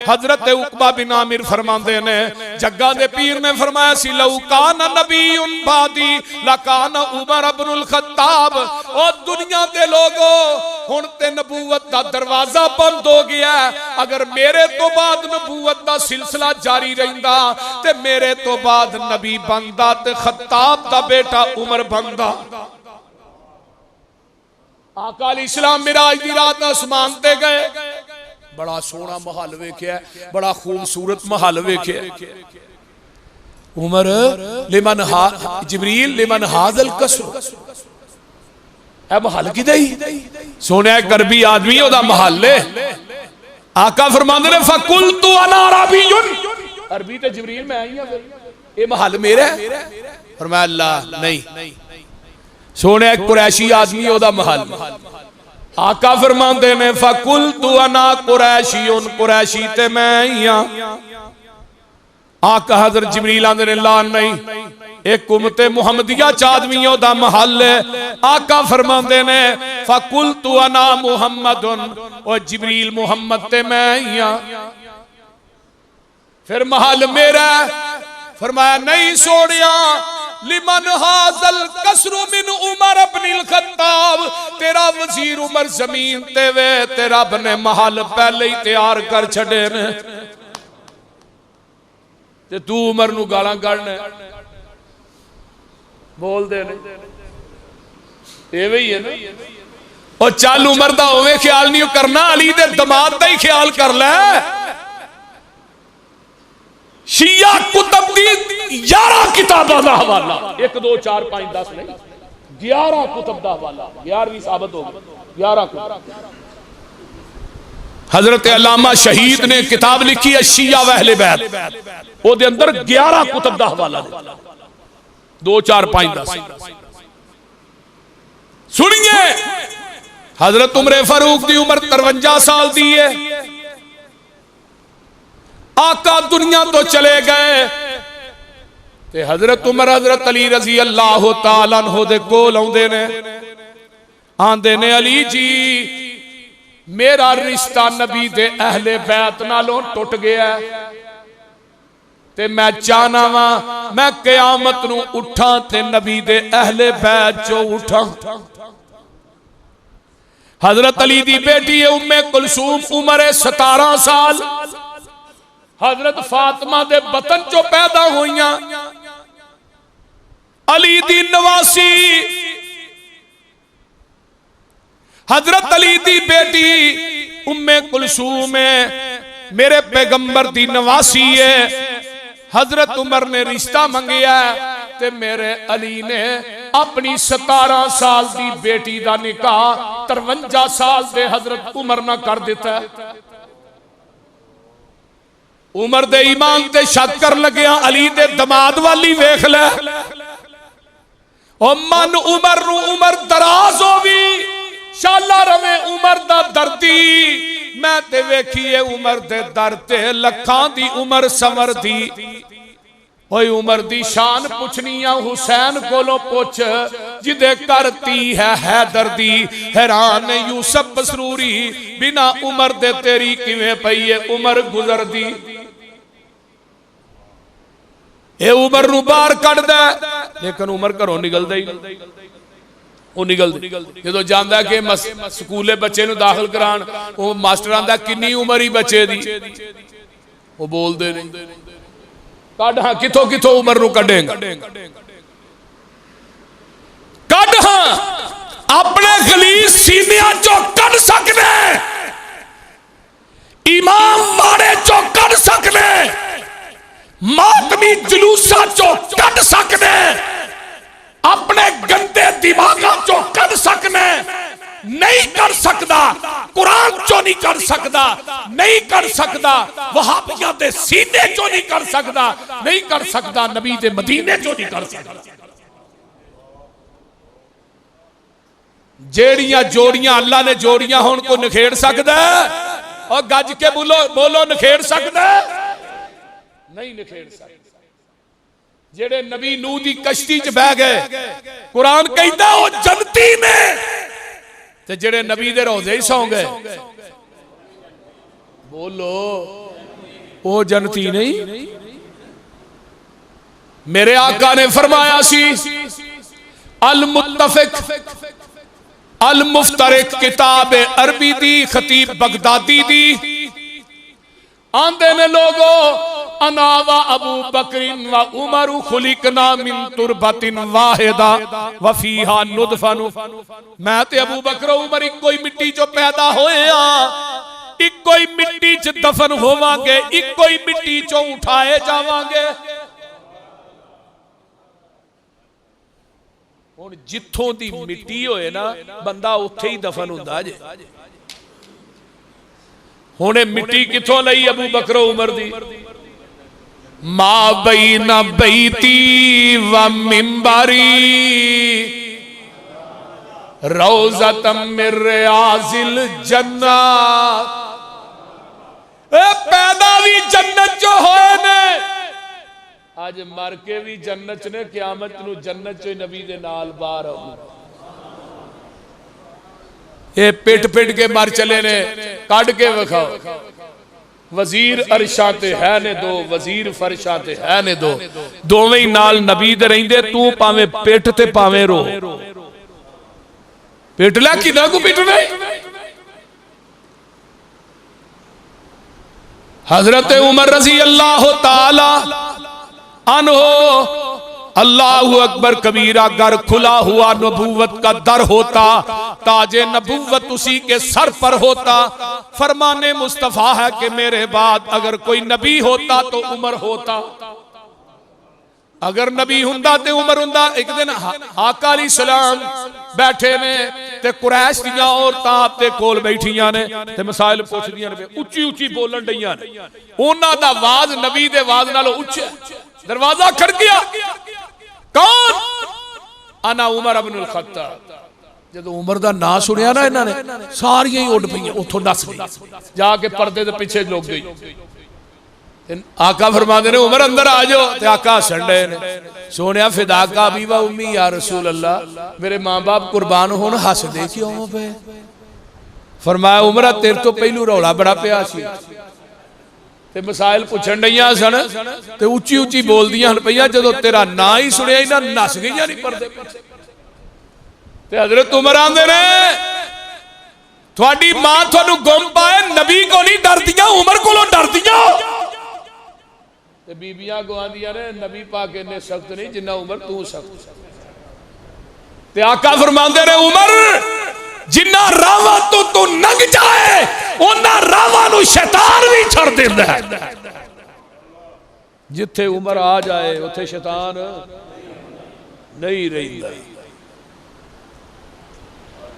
हजरत उकबा बिन आमिर फरमाते ने जग्गा दे पीर ने फरमाया सी लौ कान नबीउन बादी लकान उमर इब्नुल खत्ताब। ओ दुनिया दे लोगो हुण ते नबूवत दा दरवाजा बंद हो गया। अगर मेरे तो बाद नबूवत दा सिलसिला जारी रहिंदा ते मेरे तो बाद नबी बनदा ते खत्ताब दा बेटा उमर बनदा। आका अलैहिस्सलाम मिराज दी रात आसमान ते गए, बड़ा सोहना महल वेख्या, बड़ा खूबसूरत महल वेख्या। उमर लिमन जिबरील लिमन हाजल कसर, ए महल किदा ही सोने करबी आदमी ओदा महल है। आका फरमांदे ने फकुलतु अना अरबियुन, अरबी ते जिबरील मैं आई हां, फिर ए महल मेरा है। फरमाया अल्लाह नहीं, सोने कुरैशी आदमी ओदा महल। आका फरमांदे ने फकुलतु अना कुरैशियुन, कुरैशी ते मैं ही हां। आका हजरत जिबरील आंदे ने ला नहीं, एक उम्मते मुहम्मदिया च आदमी ओदा महल है। आका फरमांदे ने फकुलतु अना मुहम्मदुन, ओ जिबरील मुहम्मद ते मैं ही हां, फिर महल मेरा। फरमाया नहीं सोनिया, लिमन हाजल कसरु मिन उमर इब्नुल खत्ताब, तेरा वजीर उमर जमीन ते वे, ते रब ने महल पहले ही तैयार कर छड़े ने, ते तू उमर नू गालां कढना बोल दे एवे ही है ना। और चल उमर दा होवे ख्याल नहीं करना, अली दे दमाद दा ही ख्याल कर ले। शिया कुतुब दी 11 किताबां दा हवाला, 1 2 4 5 10 नहीं 11 कुतुब दा हवाला, 11वीं साबित हो गई 11 कुतुब। हजरत अल्लामा शहीद ने किताब लिखी है शिया व अहले बैत, ओदे अंदर 11 कुतुब दा हवाला 2 4 5 10। सुनिए हजरत उमर फारूक दी उम्र 53 साल दी है। आका दुनिया तो चले गए ते हजरत उमर हजरत अली रजी अल्लाह तआला अन्हु दे कोल आउंदे ने, आंदे ने अली जी मेरा रिश्ता नबी दे अहले बैत नालों टुट गया ते मैं चाहना वा मैं कयामत नू उठा ते नबी दे अहले बैत चो उठा। हजरत अली दी बेटी है उम्मे कुलसूम, उम्र है 17 साल। हजरत फातिमा दे बतन चो पैदा होइयां, अली दी नवासी। हजरत अली दी बेटी उम्मे कुलसूम है, मेरे पैगंबर दी नवासी है। हजरत उमर ने रिश्ता मंगिया ते मेरे अली ने अपनी 17 साल दी बेटी दा निकाह 53 साल दे हजरत उमर ना कर दिता। उमर दे ईमान ते शक कर लग्या, अली दे दमाद वाली वेख ले। ओ मन उमर नू उमर दराज होवी, शाला रवे उमर दा दर्दी। मैं ते वेखीए उमर दे दर ते लखां दी उमर संवर दी। ओए उमर दी शान पुछनी आ हुसैन कोलों पुछ, जिदे घर धी है हैदर दी। हैरान यूसुफ बसरूरी, बिना उमर दे तेरी किवें पई है उमर गुजर दी। ये उमर नू बाहर कढ़दा, लेकिन उमर घरों निकलदा ही निकलदा। जो जांदा कि स्कूले बच्चे नू दाखिल करान, वो मास्टर आंदा किन्नी उमर ही बच्चे दी, वो बोलदे नहीं कढ़ हाँ किथों किथों उमर नू कढ़ेगा। कढ़ हाँ अपने गलीस सीनिया चो कढ़ सकने, इमाम माड़े चो कढ़ सकने, मातमी जुलूसा चो कढ़ सकने, अपने गंदे दिमागा चो कढ़ सकने। नहीं कर सकता कुरान चो नहीं कर सकता, नहीं कर सकता वहाबिया दे सीने चो नहीं कर सकता, नहीं कर सकता नबी दे मदीने चो नहीं कर सकता। जेड़ियां जोड़ियां अल्लाह ने जोड़ियां हों को निखेड़ सकता और गज के बोलो बोलो निखेड़ सकता नहीं, निखेड़ सकता। जेड़े नबी नूह दी कश्ती च बह गए, कुरान कहता वो जनती ने, ते जेड़े नबी दे रोजे ही सौ गए। बोलो वो जनती नहीं। मेरे आका ने फरमाया सी अल मुत्तफिक अल मुफ्तरिक किताब अरबी दी खतीब बगदादी दी आंदे ने लोगो अनावा अबू बकरिन व उमर खुलिकना मिन तुरबतिन वाहिदा व फीहा नुदफन। मैं ते अबू बकर उमर इको ही मिट्टी चो पैदा होए आ, इको ही मिट्टी च दफन होवांगे, इको ही मिट्टी चो उठाए जावांगे। हुण जिथों दी मिट्टी होए ना बंदा उत्थे ही दफन हुंदा जे। हुणे मिट्टी किथों लई अबू बकर उमर दी? मा बैना बैती व मिंबरी रौज़तम मिन रियाज़िल जन्नत। पैदा भी जन्नत चो होए ने, आज मर के भी जन्नत ने, क़यामत नूं जन्नत चो नबी दे नाल बाहर आऊं। ये पिट पिट के मर चले ने, कड़ के विखाओ। वजीर अरशा ते है ने दो, वजीर फरशा ते है ने दो, दोवें ही नाल नबी दे रहिंदे। तू पावे पिट ते पावे रो, पिट ला कि ना को पिटना। हजरत उमर रजी अल्लाह ताला अन्हो, अल्लाहु अकबर कबीरा, घर खुला हुआ नबूवत का दर होता, ताजे नबूवत उसी के सर पर होता। फरमाने मुस्तफा है कि मेरे बाद अगर कोई नबी होता तो उमर होता। अगर नबी हुंदा ते उमर हुंदा। एक दिन आका अलैहि सलाम बैठे ने ते कुरैश दियां औरतां आपदे कोल बैठियां ने ते मसाइल पुछदियां ने, उच्ची उच्ची बोलन डईयां ने। उन्हां दा आवाज नबी दे आवाज नालों उच्चा। दरवाजा खड़किया, कौन? अना उमर अब्नुल खत्ताब। जदों उमर दा नाम सुनिया ना इन्हां ने, सारियां ही उड़ पईयां, उथों नस गई, जाके पर्दे दे पीछे लुक गई। आका फरमाते ने उमर अंदर आ जाओ, ते आका हसन डे ने। सोनिया फिदा का अबी व उम्मी या रसूल अल्लाह, मेरे मां बाप कुर्बान होण हसदे क्यों पे? फरमाया उमर तेरे तो पहलू रौला बड़ा पिया सी, ते मसाइल पुछण डईयां सन ते उच्ची उच्ची बोलदियां हन पईयां। जदों तेरा ना ही सुनिया इन्हां नस गईयां नहीं पर्दे पीछे। ते हजरत उमर आंदे ने थोड़ी मां थानू गुम पाए, नबी को नहीं डरदियां, उमर कोलों डरदियां। ते बीबियां गवांदियां ने नबी पाक इन्ने सख्त नहीं जिन्ना उमर तू सख्त। ते आका फरमांदे ने उमर जिन्ना रावा तू नंग जाए उन्ना रावा नू शैतान भी छड़ देंदा है। जिथे उमर आ जाए उथे शैतान नहीं रहिंदा।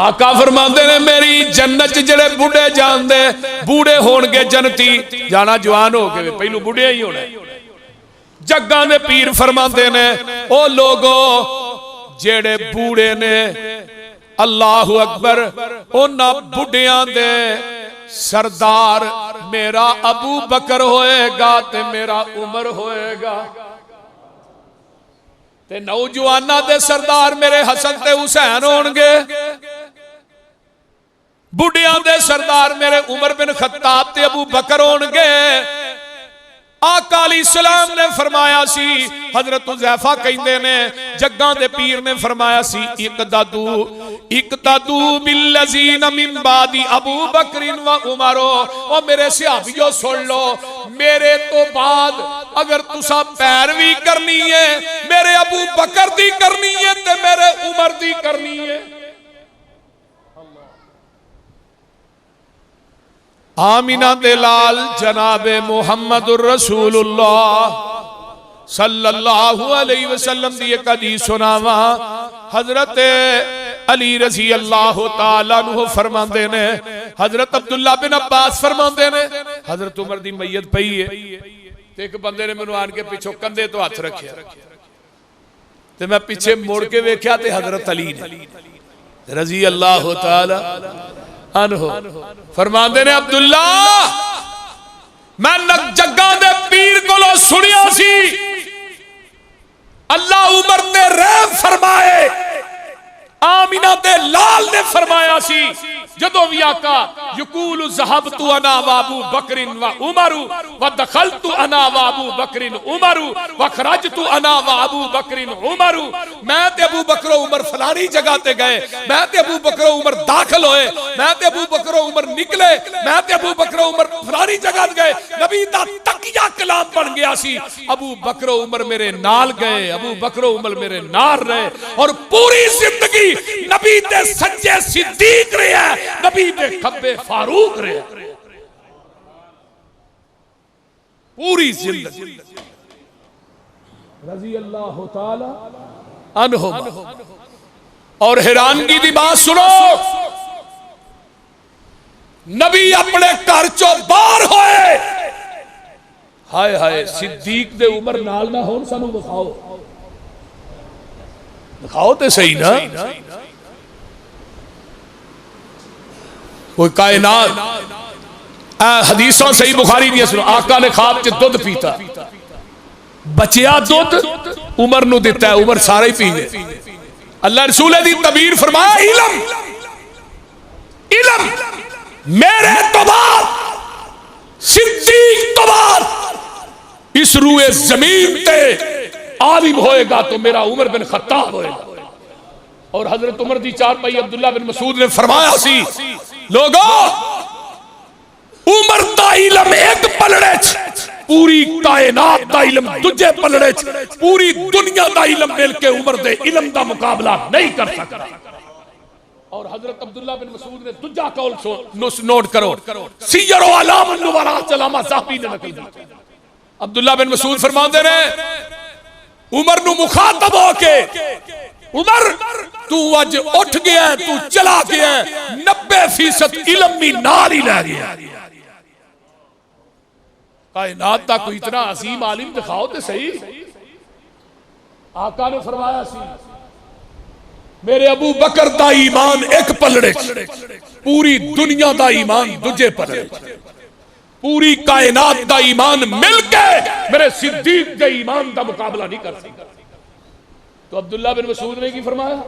आका फरमाते ने मेरी जन्नत जेड़े बुढ़े जांदे, बूढ़े होणगे जन्नती, जाना जवान हो के पहलू बुढ़े ही होना। जग्गां दे पीर फरमाते ने ओ लोगो जेड़े बूढ़े ने, अल्लाहु अकबर, उन्हां बुढ़ियां दे सरदार मेरा अबू बकर होएगा ते मेरा उमर होएगा। ते नौजवाना दे सरदार मेरे हसन ते हुसैन होणगे, बुढ़ियां दे सरदार मेरे उमर बिन खत्ताब ते अबू बकर होणगे। आका अलैहिस्सलाम ने फरमाया सी, हजरत हुज़ैफा कहंदे ने जग्गां दे पीर ने फरमाया सी इक़तदू बिल्लज़ीना मिन बादी अबू बकरिन व उमर। ओ मेरे सहाबियों सुन लो, मेरे तो बाद अगर तुसा पैरवी करनी है मेरे अबू बकर दी करनी है ते मेरे उमर दी करनी है। आमीना दे लाल जनाबे मुहम्मदुर रसूलुल्लाह सल्लल्लाहु अलैहि वसल्लम दी एक हदीस सुनावा। हजरत अली रज़ी अल्लाह तआला अन्हु फरमांदे ने, हजरत अब्दुल्ला बिन अब्बास फरमांदे ने हजरत उमर दी मैयत पई है ते एक बंदे ने मैनू आन के पिछों कंधे तो हथ रखिया ते मैं पीछे मुड़ के वेख्या ते हजरत अली ने रज़ी अल्लाह तआला अन्हु फरमांदे ने अब्दुल्ला मैं जग्गां दे पीर कोलों सुनिया सी अल्लाह उमर ने रहम फरमाए। आमीना दे लाल ने फरमाया सी जदों भी आका यकूलु ज़हबतु अना व अबू बकरिन व उमरु व दखलतु अना व अबू बकरिन उमरु व खरजतु अना व अबू बकरिन उमरु। मैं ते अबू बकर उमर फलानी जगह ते गए, मैं ते अबू बकर उमर दाखिल होए, मैं ते अबू बकर उमर निकले, मैं ते अबू बकर उमर फलानी जगह गए। नबी दा तकिया कलाम बन गया सी। अबू बकर उमर मेरे नाल गए, अबू बकर उमर मेरे नाल रहे और पूरी जिंदगी नबी दे सज्जे सिद्दीक रहे, नबी दे खब्बे फारूक रहे, पूरी जिंदगी रज़ी अल्लाह तआला अन्हुम। और हैरानगी दी बात सुनो, नबी अपने घर चो बाहर होए, हाय हाय सिद्दीक दे उमर नाल ना होन, सानू दिखाओ, दिखाओ तो सही ना। कोई कायनात हदीसों सही बुखारी दी सुनो, आका ने ख्वाब च दुध पीता, बचिया दुध उमर नू दिता है, उमर सारे ही पी गए। अल्लाह रसूल दी तबीर फरमाया, इलम इलम मेरे तो बाद, सिद्दीक तो बाद इस रूए जमीन पे आलिम होएगा तो मेरा उमर बिन खत्ताब होएगा। और हजरत उमर दी चार भाई अब्दुल्ला बिन मसूद ने फरमाया सी, लोगों उमर दा इलम एक पलड़े च, पूरी कायनात दा इलम दूजे पलड़े च, पूरी दुनिया दा इलम मिलके उमर दे इलम दा मुकाबला नहीं कर सकता। और हजरत अब्दुल्ला बिन मसूद ने दूजा कौल नोट करो, सीयर व अलाम नुबरा चलामा ज़ाहबी ने नकल की। अब्दुल्ला बिन मसूद फरमाते ने उमर नु मुखातब होके, उमर तू अज उठ गया, तू चला गया, 90% इलम भी नाल ही लै गया। कायनात दा कोई इतना अजीम आलिम दिखाओ तो सही। आका ने फरमाया सी, मेरे अबू बकर दा ईमान एक पलड़े, पूरी दुनिया दा ईमान दूजे पलड़े, पूरी कायनात दा ईमान मिलके मेरे सिद्दीक के ईमान दा मुकाबला नहीं कर सकता। तो अब्दुल्ला बिन मसूद ने की फरमाया,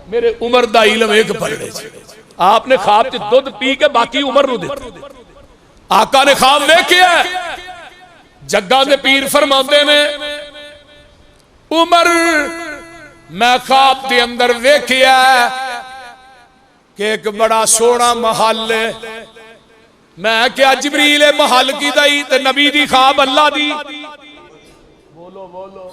मेरे उमर दा इलम एक पलड़े। आपने ख्वाब च दुध पी के बाकी उमर नू दिता। आका ने ख्वाब देखिया, जग्गा दे पीर फरमाते ने, उमर मैं ख्वाब दे अंदर वेखिया कि एक बड़ा सोहना महल है। मैं क्या जिबरील महल की दई ते नबी दी ख्वाब अल्लाह दी। बोलो बोलो,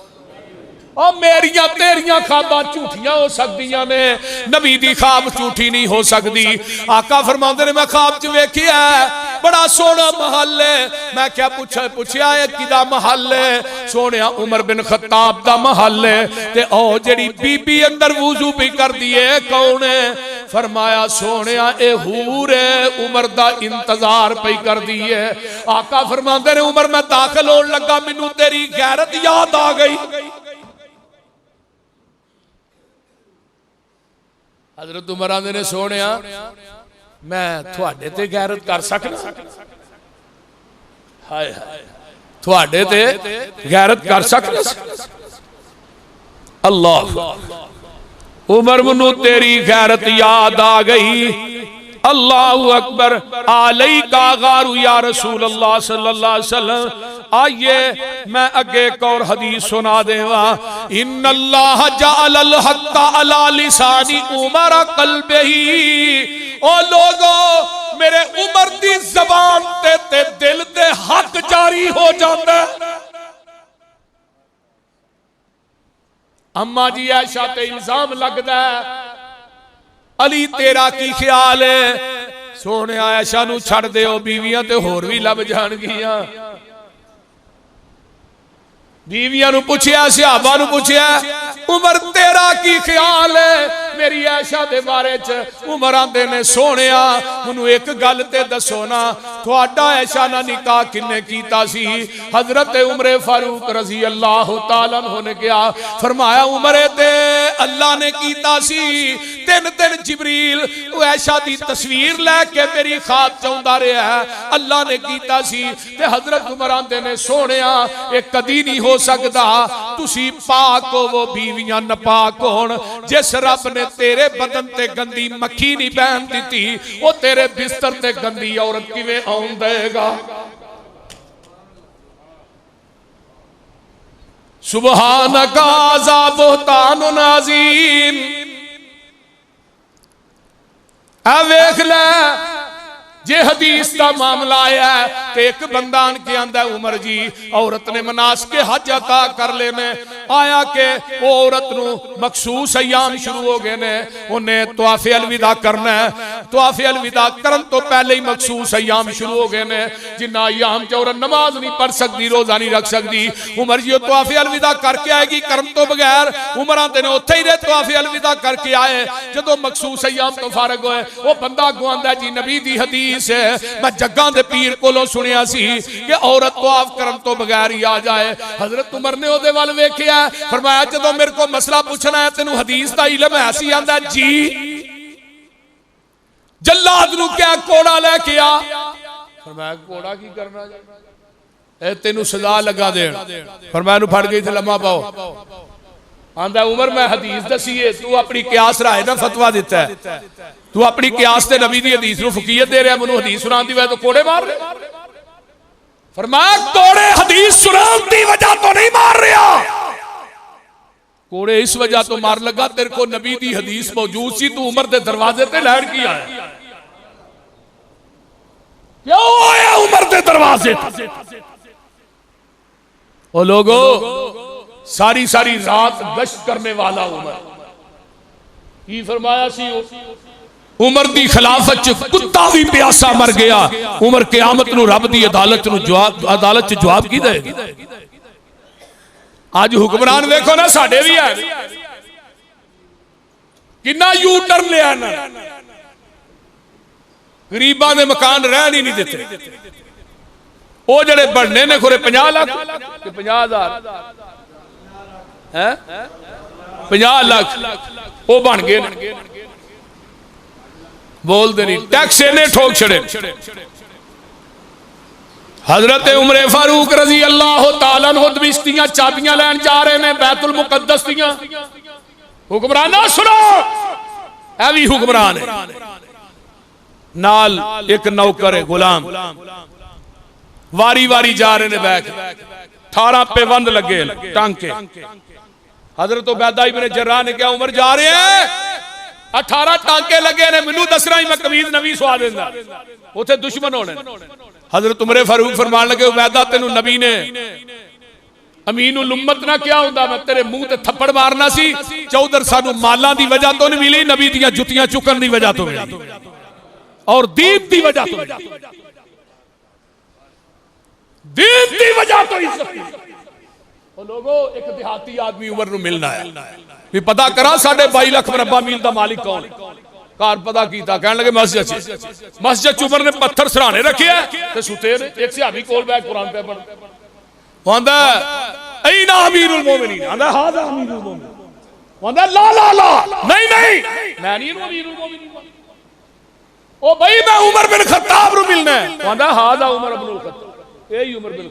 और मेरिया तेरिया ख्वाबां झूठियां हो सकदियां ने, नबी दी ख्वाब झूठी नहीं हो सकती। आका फरमाते ने मैं ख्वाब च वेखिया बड़ा सोहना महल है। मैं क्या पूछया है किदा महल है? सोने उमर बिन खत्ताब दा महल है। ते ओ जेड़ी बीबी अंदर वुजू भी कर दिए कौन है? फरमाया सोने ए हूर है, उमर दा इंतजार पई कर दी है। आका फरमाते ने उमर मैं दाखिल होने लगा, मैनू तेरी गैरत याद आ गई। हजरत उमर आंदे ने सोने मैं थोड़े ते गैरत कर सकना? हाय हाय, थोड़े ते गैरत कर सकना? अल्लाह, उमर मनु तेरी गैरत याद आ गई। अल्लाहु अकबर, आलई का गारू या रसूल अल्लाह सल्लल्लाहु अलैहि वसल्लम। आइए मैं आगे एक और हदीस सुना देवा। इन्नल्लाह जअलल हक्का अला लिसानी उमर कल्बिही। ओ लोगो मेरे उमर दी ज़बान ते दिल ते हक जारी हो जाता है। अम्मा जी ऐशा ते इल्जाम लगदा है, अली तेरा की ख्याल है? सोने ऐशा नू छड़ दिओ, बीवियां ते होर भी लब जाणगियां। बीवियां नू पुछया, सहाबा नू पुछया, उमर तेरा की ख्याल है मेरी ऐशा दे बारे च? उमर आंदे ने सोनिया मैनू एक गल ते दसो ना, तुहाडा ऐशा ना निकाह किन्ने कीता सी? हजरत उमर फारूक रजी अल्लाह तआला अन्हु ने कहा, फरमाया उमर ते अल्लाह ने कीता सी। तीन दिन जिबरील ऐशा दी तस्वीर लैके मेरी ख्वाब च आउंदा रहा, अल्लाह ने कीता सी। ते हजरत उमर आंदे ने सोनिया ये कदी नहीं हो सकता, तुसी पाक हो वो बीवियां नपाक होण। जिस रब ने तेरे बदन ते गंदी मक्खी नहीं बहन दी, वो तेरे बिस्तर ते गंदी औरत किवें आउण देगा। सुबहानका ज़ा बुहतानुन अज़ीम। आ वेख ले जे हदीस का मामला आया तो एक बंदा आन के आंदा उमर जी औरत ने मनास के हज अता कर लेने आया के वो औरत नू मखसूस अयाम शुरू हो गए ने, उन्हें तवाफ़े अलविदा करना है, तवाफ़े अलविदा करन तो पहले ही मखसूस अयाम शुरू हो गए ने, जिन्ना अयाम च औरत नमाज नहीं पढ़ सकती, रोजा नहीं रख सकती। उमर जी तवाफ़े अलविदा करके आएगी करन तो बगैर। उमर आते ने उत्थे ही रहे, तवाफ़े अलविदा करके आए। जदों मखसूस अयाम तो फारग होए वो बंदा गुआंदा जी नबी दी हदीस मैं जग्गां दे पीर कोलों सुनिया सी कि औरत तवाफ करन तो बगैर ही आ जाए। हजरत उमर ने ओदे वाल वेखिया, फरमाया जदों मेरे को मसला पूछना है तेनू हदीस दा इल्म है सी? आंदा जी। जल्लाद नू क्या कोड़ा लेके आ? फरमाया कोड़ा की करना ए तेनू सजा लगा देण। फरमाया नू फड़ गई थे लम्मा पाओ। आंदा उमर मैं हदीस दसी है, तू अपनी क्यास राय ना फतवा दिता है, तू अपनी क्यास ते नबी दी हदीस नू फकीयत दे रहा, मैनू हदीस सुनान दी वजह तो कोड़े मार रहे। फरमाया कोड़े हदीस सुनान दी वजह तो नहीं मार रहा, कोड़े इस वजह तो मार लगा तेरे को नबी दी हदीस मौजूद सी, तू उमर दे दरवाजे ते लैण की आया? क्यों आया उमर दे दरवाजे? ओ लोगो सारी सारी रात गश्त करने वाला उमर की फरमाया सी, उमर दी खिलाफत च कुत्ता भी प्यासा मर गया। उमर क़यामत नू रब दी अदालत नू अदालत च जवाब की देगा? आज हुक्मरान देखो ना साडे भी है, किन्ना यू टर्न लिया ना, गरीबां दे मकान रहन ही नहीं देते। वो जड़े बनने ने खोरे 50 लाख 50,000 है 50 लाख वो बन गए, बोलते नहीं, टैक्स इन्हें ठोक छड़े। हजरत उमर फारूक रजी अल्लाह तआला अन्हु दियां चाबियां लैन जा रहे हैं बैतुल मुकद्दस दियां। हुक्मरान सुनो, ऐ भी हुक्मरान है, नाल एक नौकर है गुलाम, वारी वारी जा रहे हैं बैठ, 18 पेवंद लगे टांके। हजरत उबैदा इब्न जर्राह ने क्या उमर जा रहे हैं 18 टांके लगे ने, मैनू दसना ही मैं कमीज नवी सवा देंदा, उथे दुश्मन होने। हजरत उमर फारूक फरमान लगे उबैदा तेनू नबी ने अमीनुल उम्मत ना क्या होंदा, मैं तेरे मुंह ते थप्पड़ मारना सी। चौधर सानू मालां दी वजह तो नहीं मिली, नबी दियां जुतियां चुकन दी वजह तो मिली और दीन दी वजह तो मिली, दीन दी वजह तो इज्जत। लोगो एक देहाती आदमी उमर नू मिलना है, भी पता करा साढ़े 22 लाख मरबा मील का मालिक कौन? घर पता किया, कहने लगे मस्जिद। मस्जिद उमर ने पत्थर सराहने रखे है सुते ने, एक सहाबी कोल बैठ कुरान पे पढ़, आंदा ऐना अमीरुल मोमिनीन, आंदा हादा अमीरुल मोमिनीन, आंदा ला ला ला नहीं नहीं मैं नहीं अमीरुल मोमिनीन, ओ भाई मैं उमर बिन खत्ताब नू मिलना है, आंदा हादा उमर इब्नुल खत्ताब, यही उमर बिन